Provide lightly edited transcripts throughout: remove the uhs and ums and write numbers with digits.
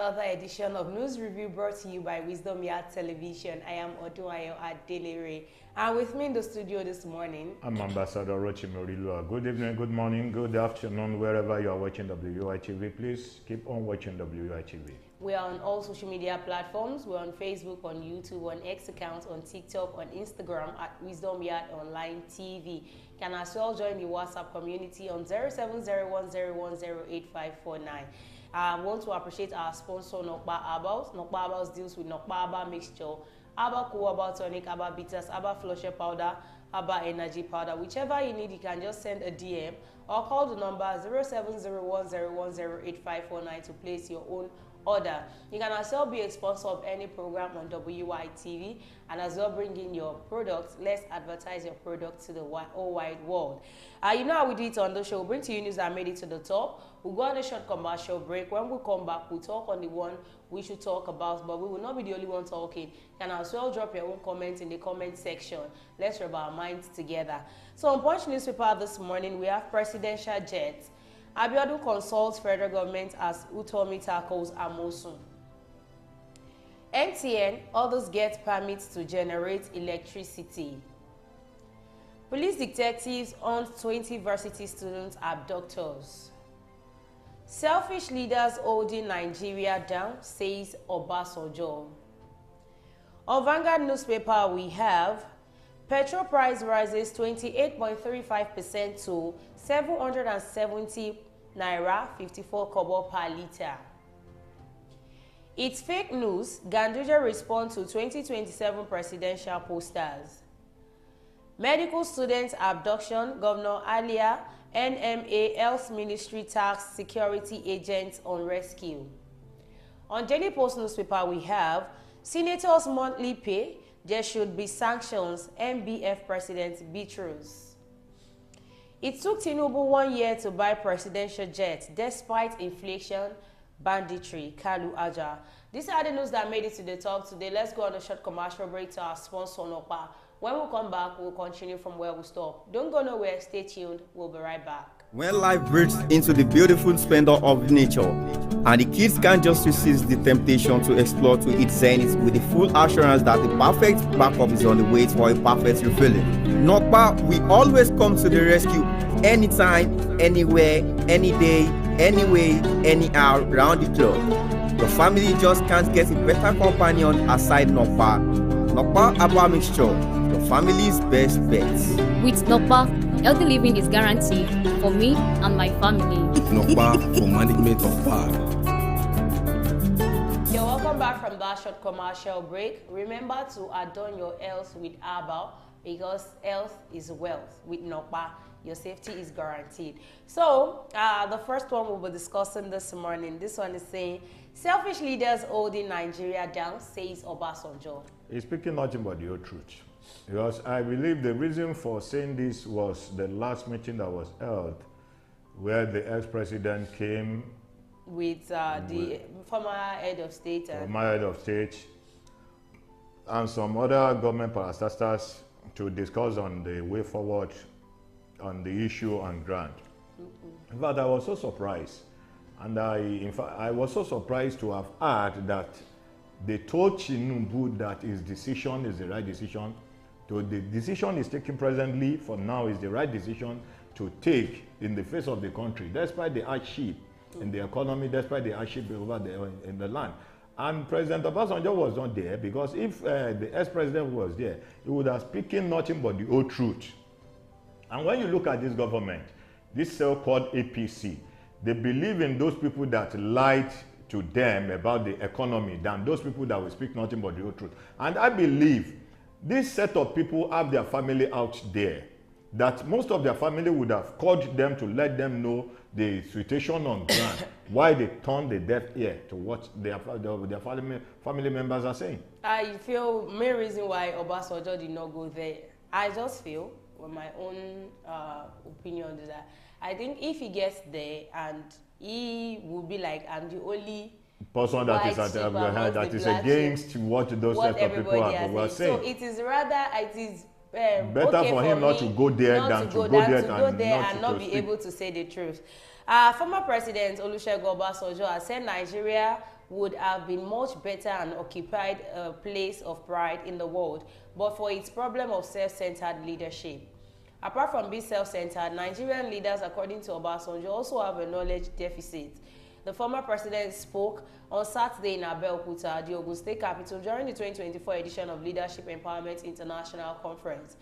another edition of News Review brought to you by Wisdom Yard Television. I am Odunayo Adelere. And with me in the studio this morning, I'm Ambassador Rochi Morilua. Good evening, good morning, good afternoon, wherever you are watching WUITV. Please keep on watching WUITV. We are on all social media platforms. We're on Facebook, on YouTube, on X account, on TikTok, on Instagram at Wisdom Yard Online TV. You can as well join the WhatsApp community on 0701010859. I want to appreciate our sponsor, Nokpa Herbals. Nokpa Herbals deals with Nokpa Herbal mixture, Herbal Cool, Herbal Tonic, Herbal Bitters, Herbal Flusher Powder, Herbal Energy Powder. Whichever you need, you can just send a DM or call the number 0701010859 to place your own order. You can as well be a sponsor of any program on WUITV and as well bring in your products. Let's advertise your product to the whole wide world. You know how we do it on the show. We'll bring to you news that made it to the top. We'll go on a short commercial break. When we come back, we'll talk on the one we should talk about, but we will not be the only one talking. You can as well drop your own comments in the comment section. Let's rub our minds together. So on Punch newspaper this morning, we have presidential jets. Abiodun consults federal government as Utomi tackles Amosun. MTN, others get permits to generate electricity. Police detectives on 20 varsity student abductors. Selfish leaders holding Nigeria down, says Obasanjo. On Vanguard newspaper, we have petrol price rises 28.35% to 770 naira 54 kobo per litre. It's fake news. Ganduje responds to 2027 presidential posters. Medical students abduction. Governor Alia, NMA Health Ministry tax security agents on rescue. On Daily Post newspaper, we have senators' monthly pay. There should be sanctions. MBF President Bitrus. It took Tinubu 1 year to buy presidential jets despite inflation, banditry. Kalu Aja. These are the news that made it to the top today. Let's go on a short commercial break to our sponsor, Nokpa. When we come back, we'll continue from where we stop. Don't go nowhere. Stay tuned. We'll be right back. When life breaks into the beautiful splendor of nature, and the kids can't just resist the temptation to explore to its zenith with the full assurance that the perfect backup is on the way for a perfect refilling. Nokpa, we always come to the rescue anytime, anywhere, any day, anyway, anyhow, round the clock. Your family just can't get a better companion aside Nokpa. Nokpa Herbal Mixture, your family's best bet. With Nokpa, healthy living is guaranteed for me and my family. Nokpa for management of power. You're welcome back from that short commercial break. Remember to adorn your health with herbal because health is wealth. With Nokpa, your safety is guaranteed. So, the first one we'll be discussing this morning, this one is saying, selfish leaders holding Nigeria down, says Obasanjo. He's speaking nothing but the whole truth. Because I believe the reason for saying this was the last meeting that was held where the ex-president came with the former head of state and some other government parastatals to discuss on the way forward on the issue on grant. In fact, I was so surprised, and I was so surprised to have heard that they told Tinubu that his decision is the right decision. So the decision is taken presently for now is the right decision to take in the face of the country, despite the hardship in the economy, despite the hardship over there in the land. And President Obasanjo was not there because if the ex-president was there, he would have spoken nothing but the whole truth. And when you look at this government, this so-called APC, they believe in those people that lied to them about the economy than those people that will speak nothing but the whole truth. And I believe this set of people have their family out there, that most of their family would have called them to let them know the situation on ground, why they turned the deaf ear to what their family members are saying. I feel main reason why Obasanjo did not go there, I just feel, with my own opinion, that I think if he gets there and he would be like, I'm the only person that is against what those set of people are saying. So it is rather, it is better okay for him not to go there than to go there and not be able to say the truth. Former President Olusegun Obasanjo has said Nigeria would have been much better and occupied a place of pride in the world, but for its problem of self-centered leadership. Apart from being self-centered, Nigerian leaders, according to Obasanjo, also have a knowledge deficit. The former president spoke on Saturday in Abeokuta, the Ogun State capital, during the 2024 edition of Leadership Empowerment International Conference.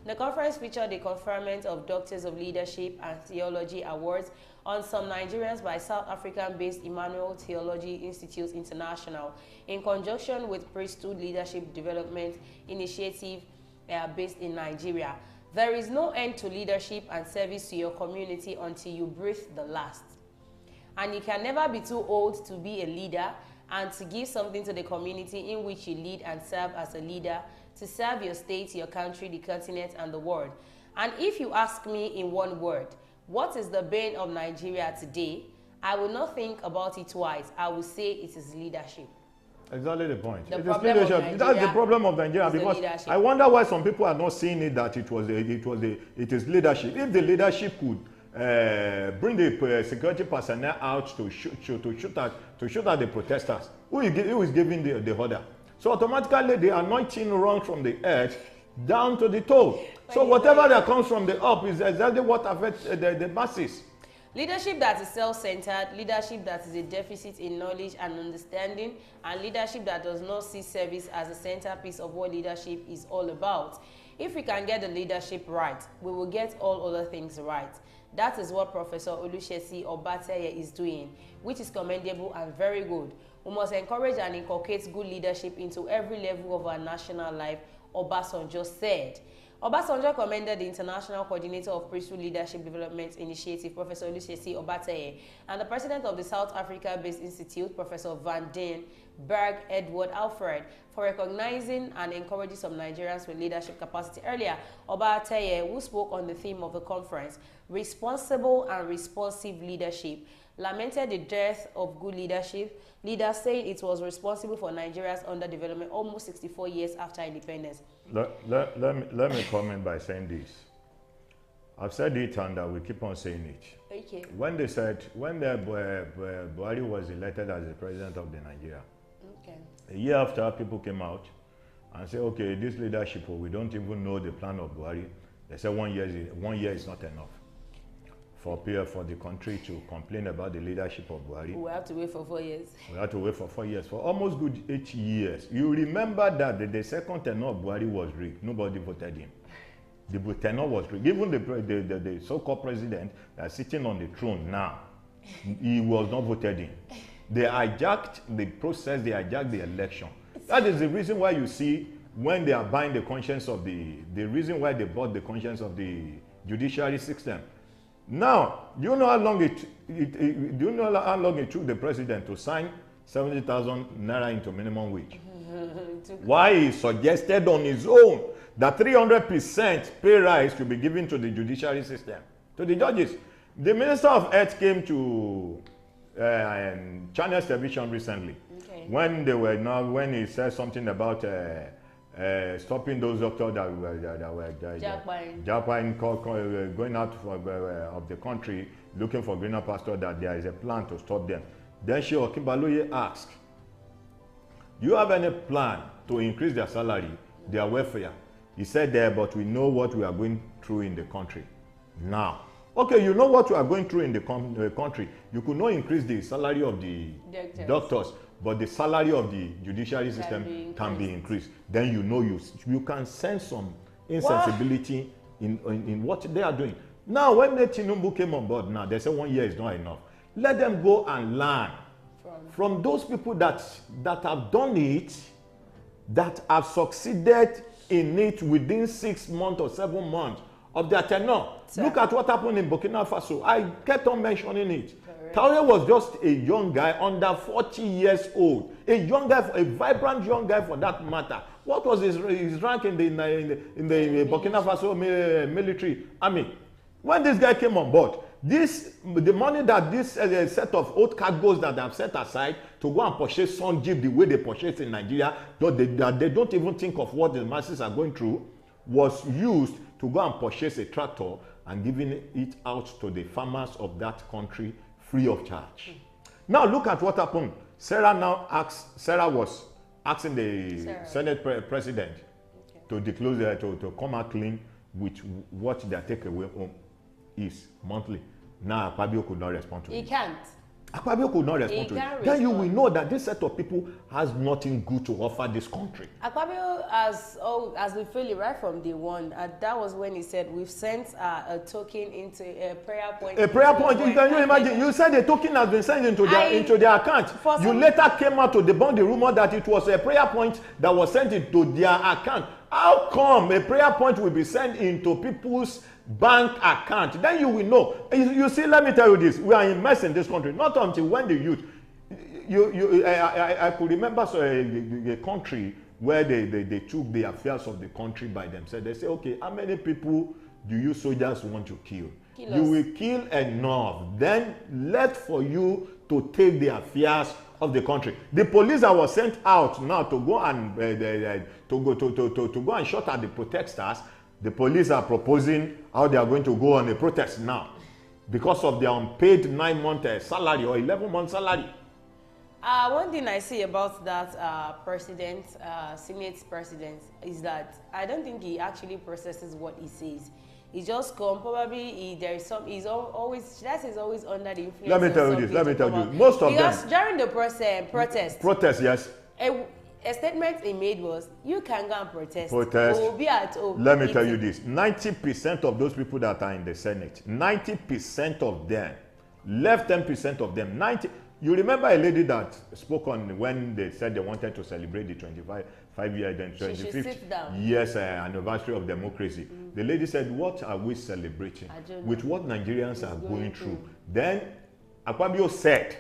The conference featured the conferment of Doctors of Leadership and Theology Awards on some Nigerians by South African-based Emmanuel Theology Institute International in conjunction with Priesthood Leadership Development Initiative based in Nigeria. There is no end to leadership and service to your community until you breathe the last. And you can never be too old to be a leader and to give something to the community in which you lead and serve as a leader, to serve your state, your country, the continent, and the world. And if you ask me in one word, what is the bane of Nigeria today? I will not think about it twice. I will say it is leadership. Exactly the point. The It is problem of leadership. Nigeria That's the problem of Nigeria, is the because leadership. I wonder why some people are not seeing it that it is leadership. If the leadership could bring the security personnel out to shoot at the protesters, who is giving the order? So automatically the anointing runs from the earth down to the toe. So whatever that comes from the up is exactly what affects the masses. Leadership that is self-centered, leadership that is a deficit in knowledge and understanding, and leadership that does not see service as a centerpiece of what leadership is all about. If we can get the leadership right, we will get all other things right. That is what Professor Olusegun Obateye is doing, which is commendable and very good. We must encourage and inculcate good leadership into every level of our national life, Obasanjo said. Obasanjo commended the International Coordinator of Priesthood Leadership Development Initiative, Professor Olusegun Obateye, and the President of the South Africa-based Institute, Professor Van Den Berg Edward Alfred, for recognizing and encouraging some Nigerians with leadership capacity. Earlier, Obateye, who spoke on the theme of the conference, responsible and responsive leadership, lamented the death of good leadership, leaders saying it was responsible for Nigeria's underdevelopment almost 64 years after independence. Let me comment by saying this. I've said it and I will keep on saying it. Okay. When Buhari was elected as the president of the Nigeria, Okay. a year after, people came out and said, okay, this leadership, we don't even know the plan of Buhari. They said 1 year is not enough for the country to complain about the leadership of Buhari. We have to wait for 4 years. We had to wait for 4 years, for almost good 8 years. You remember that the second tenure of Buhari was rigged. Nobody voted him. The tenure was rigged. Even the so-called president that's sitting on the throne now, he was not voted in. They hijacked the process, they hijacked the election. That is the reason why you see when they are buying the conscience of the reason why they bought the conscience of the judiciary system. Now, do you know how long it took the president to sign 70,000 naira into minimum wage? Why he suggested on his own that 300% pay rise should be given to the judiciary system, to the judges. The Minister of Health came to Channels Television recently, Okay. when he said something about stopping those doctors that were going out of the country looking for greener pasture, that there is a plan to stop them. Then Sheikh Okinbaloye asked, do you have any plan to increase their salary, their welfare? He said there, but we know what we are going through in the country now. Okay, you know what we are going through in the country. You could not increase the salary of the doctors, but the salary of the judiciary system can be increased. Then you know you can sense some insensibility in what they are doing. Now, when Tinubu came on board, now they say 1 year is not enough. Let them go and learn from those people that have done it, that have succeeded in it within 6 months or 7 months of their tenure. Look at what happened in Burkina Faso. I kept on mentioning it. Traoré was just a young guy, under 40 years old. A young guy, a vibrant young guy for that matter. What was his rank in the Burkina Faso military army? When this guy came on board, the money that this set of old cargoes that they have set aside to go and purchase some jeep the way they purchase in Nigeria, they don't even think of what the masses are going through, was used to go and purchase a tractor and giving it out to the farmers of that country free of charge. Now look at what happened. Sarah was asking the Senate president to disclose, to come out clean with what their takeaway home is monthly. Now Akpabio could not respond to it. He can't. Akpabio could not respond to it. Then you will know that this set of people has nothing good to offer this country. Akpabio as we feel it right from day one, that was when he said we've sent a token into a prayer point. A prayer point. Can you imagine? You said the token has been sent into their account. You later came out to debunk the rumor that it was a prayer point that was sent into their account. How come a prayer point will be sent into people's bank account? Then you will know. You see, let me tell you this: we are immersed in this country. Not until when the youth, I could remember a country where they took the affairs of the country by themselves. They say, okay, how many people do you soldiers want to kill? You will kill enough. Then left for you to take the affairs of the country. The police that was sent out now to go and to go and shut at the protesters. The police are proposing how they are going to go on a protest now because of their unpaid 9-month salary or 11-month salary. One thing I see about that Senate president is that I don't think he actually processes what he says. He just come, probably there is some, he's always under the influence. Let me tell you, most of them. Because during the protest, yes. A statement he made was, you can go and protest. We'll be at home. Let me tell you this, 90% of those people that are in the Senate, 90% of them, left 10% of them, 90. You remember a lady that spoke on when they said they wanted to celebrate the 25-year, then 25th years anniversary of democracy. The lady said, what are we celebrating with what Nigerians are going through? Then Akpabio said,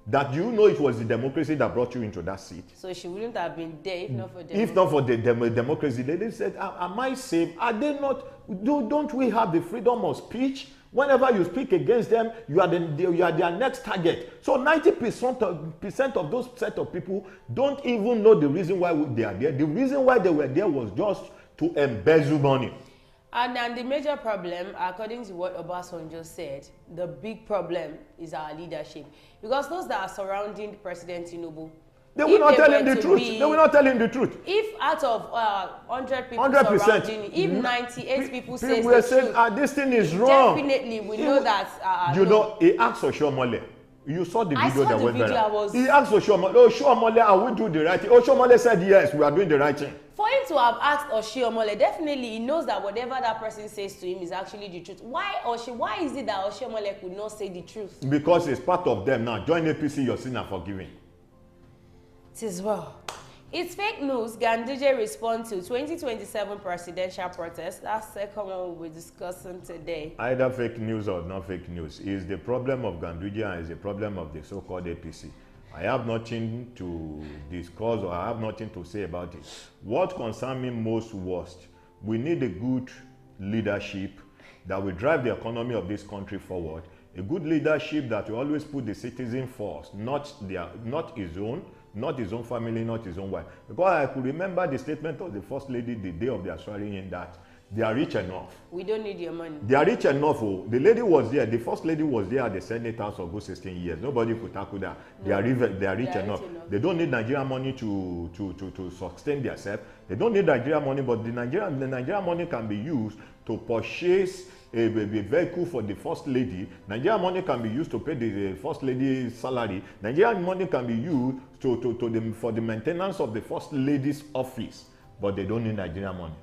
that you know it was the democracy that brought you into that seat. So she wouldn't have been there if not for democracy. If not for the democracy. They said, am I safe? Are they not? Don't we have the freedom of speech? Whenever you speak against them, you are their next target. So 90% of those set of people don't even know the reason why they are there. The reason why they were there was just to embezzle money. And the major problem, according to what Obasanjo said, the big problem is our leadership. Because those that are surrounding President Tinubu, they will not tell him the truth. They will not tell him the truth. If out of 100 people 100%, surrounding him, if 98 people say the truth, this thing is wrong. Definitely, we know that. You know, he asked Oshomole. You saw the video that went viral. He asked Oshomole, Oshomole, are we doing the right thing? Oshomole said, yes, we are doing the right thing. For him to have asked Oshiomole, definitely he knows that whatever that person says to him is actually the truth. Why is it that Oshiomole could not say the truth? Because it's part of them now. Join APC, your sin are forgiven. It is well. It's fake news. Ganduje responds to 2027 presidential protest. That's the second one we'll be discussing today. Either fake news or not fake news is the problem of Ganduje and is the problem of the so-called APC. I have nothing to discuss or I have nothing to say about it. What concerns me most worst, we need a good leadership that will drive the economy of this country forward. A good leadership that will always put the citizen first, not his own family, not his own wife. Because I could remember the statement of the First Lady the day of their swearing in that they are rich enough. We don't need your money. They are rich enough. Oh. The lady was there. The First Lady was there at the Senate House for 16 years. Nobody could tackle that. No. They are rich enough. They don't need Nigerian money to sustain themselves. They don't need Nigerian money, but the Nigerian money can be used to purchase a vehicle for the First Lady. Nigerian money can be used to pay the First Lady's salary. Nigerian money can be used for the maintenance of the First Lady's office. But they don't need Nigerian money.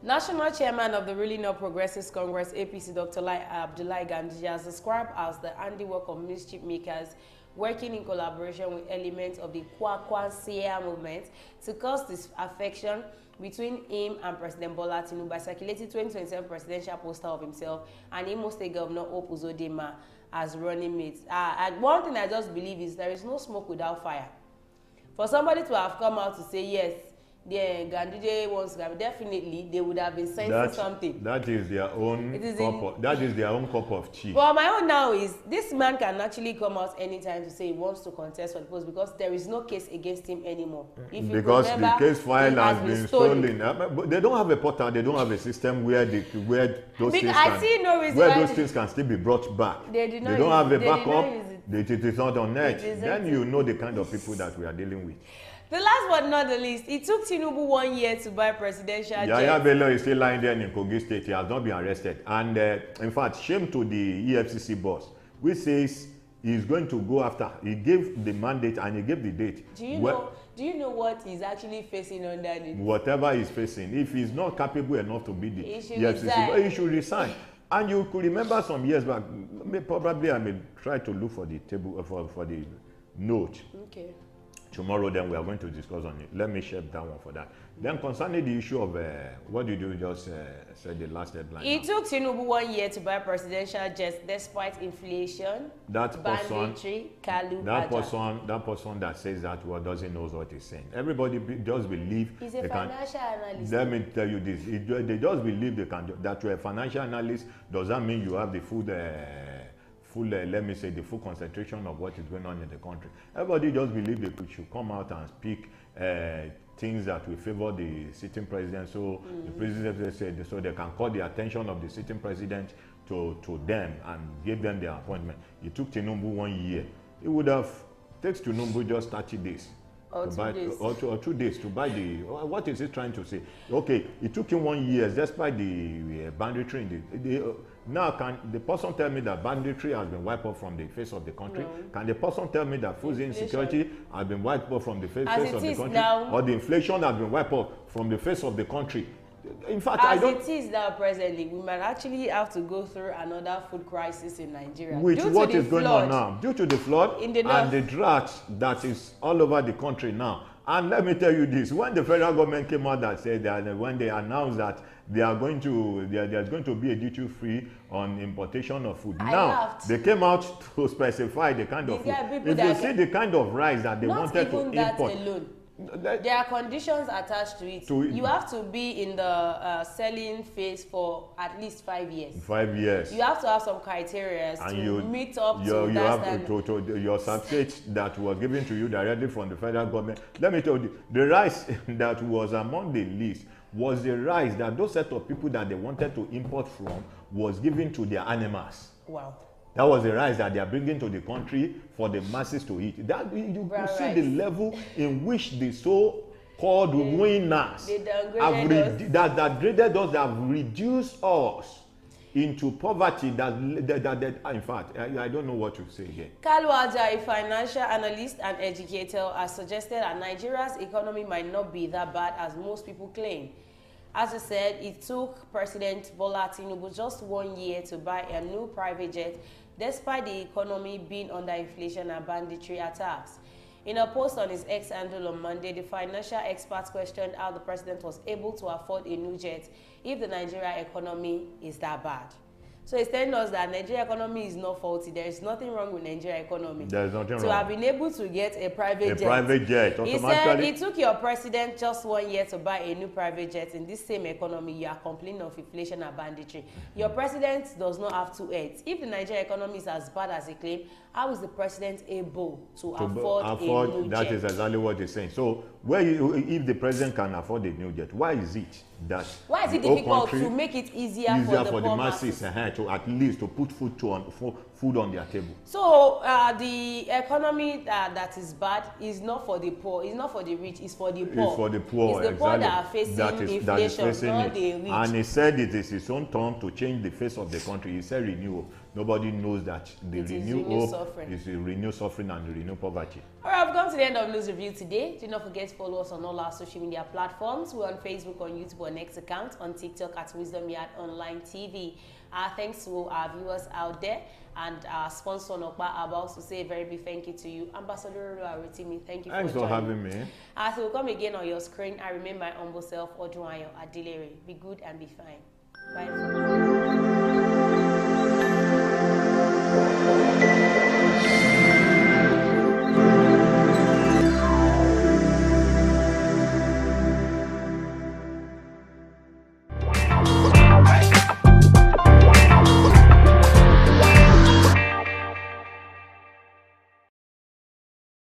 National Chairman of the ruling All Progressives Congress, APC, Dr. Abdullahi Ganduje, has described as the handiwork of mischief makers working in collaboration with elements of the Kwakwansia movement to cause disaffection between him and President Bola Tinubu by circulating 2027 presidential poster of himself and Imo State Governor Hope Uzodinma as running mates. And one thing I just believe is there is no smoke without fire. For somebody to have come out to say, yes, Ganduje wants to, definitely they would have been sensing something. That is their own that is their own cup of tea. But my own now is this man can actually come out anytime to say he wants to contest for the post because there is no case against him anymore. Because the case file has been stolen. But they don't have a portal, they don't have a system where those things can still be brought back. They don't have a backup. It is not on net. Then you know the kind of people that we are dealing with. The last but not the least, it took Tinubu 1 year to buy presidential jet. Yahya Bello is still lying there in Kogi State. He has not been arrested. And in fact, shame to the EFCC boss, which says he's going to go after. He gave the mandate and he gave the date. Do you know what he's actually facing under it? Whatever he's facing, if he's not capable enough to be the EFCC, he should resign. And you could remember some years back, probably I may try to look for the table for the note. Okay. Tomorrow then we are going to discuss on it. Let me shape that one for that. Then concerning the issue of what did you just say the last headline? It took Tinubu 1 year to buy presidential jets despite inflation, banditry, that person that says that word doesn't know what he's saying. Everybody just believe he's a financial analyst. Let me tell you this. They just believe that you're a financial analyst. Does that mean you have the full let me say the full concentration of what is going on in the country? Everybody just believe they should come out and speak things that will favor the sitting president. So the president said so they can call the attention of the sitting president to them and give them their appointment. It took Tinubu 1 year. It would have takes Tinubu just 30 days. Or 2 days to buy the. What is he trying to say? Okay, it took him 1 year despite the banditry in now, can the person tell me that banditry has been wiped off from the face of the country? No. Can the person tell me that food insecurity has been wiped off from the face of the country? Now, or the inflation has been wiped off from the face of the country? In fact, it is now presently, we might actually have to go through another food crisis in Nigeria. Which what is going on now? Due to the flood in the and the drought that is all over the country now. And let me tell you this, when the federal government came out that said that when they announced that there's going to be a duty-free on importation of food. Now, they came out to specify the kind of food. If you see the kind of rice that they wanted to import. Not even that alone. There are conditions attached to it. You have to be in the selling phase for at least 5 years. 5 years. You have to have some criteria to meet up to that standard. Your certificate that was given to you directly from the federal government. Let me tell you, the rice that was among the list was the rice that those set of people that they wanted to import from was given to their animals. Wow. That was the rice that they are bringing to the country for the masses to eat. That you could see the level in which the so-called winners that graded us, that have reduced us into poverty. That in fact, I don't know what to say again. Kalu Aja, a financial analyst and educator, has suggested that Nigeria's economy might not be that bad as most people claim. As I said, it took President Bola Tinubu just 1 year to buy a new private jet, despite the economy being under inflation and banditry attacks. In a post on his X handle on Monday, the financial experts questioned how the president was able to afford a new jet if the Nigeria economy is that bad. So it's telling us that Nigeria economy is not faulty. There is nothing wrong with Nigeria economy. There is nothing wrong. To have been able to get a private jet. Private jet, automatically. He said it took your president just 1 year to buy a new private jet. In this same economy, you are complaining of inflation and banditry. Your president does not have two heads. If the Nigeria economy is as bad as he claims, how is the president able to afford a new jet? That is exactly what he's saying. So, if the president can afford a new jet, why is it difficult to make it easier for the masses to at least to put food on their table? So the economy that is bad is not for the poor, it's not for the rich, it's for the poor. It's for the poor, it's the poor that are facing inflation, not the rich. And he said it is his own turn to change the face of the country. He said renewal. Nobody knows that the renewal is the renewed suffering and the renewed poverty. All right, I've come to the end of News Review today. Do not forget to follow us on all our social media platforms. We're on Facebook, on YouTube, on X account, on TikTok at Wisdom Yard Online TV. Thanks to our viewers out there and our sponsor Nokpa. I'll also say a very big thank you to you, Ambassador Aritimi. Thank you for joining. Thanks for having me. As we will come again on your screen, I remain my humble self, Odunayo Adilere. Be good and be fine. Bye.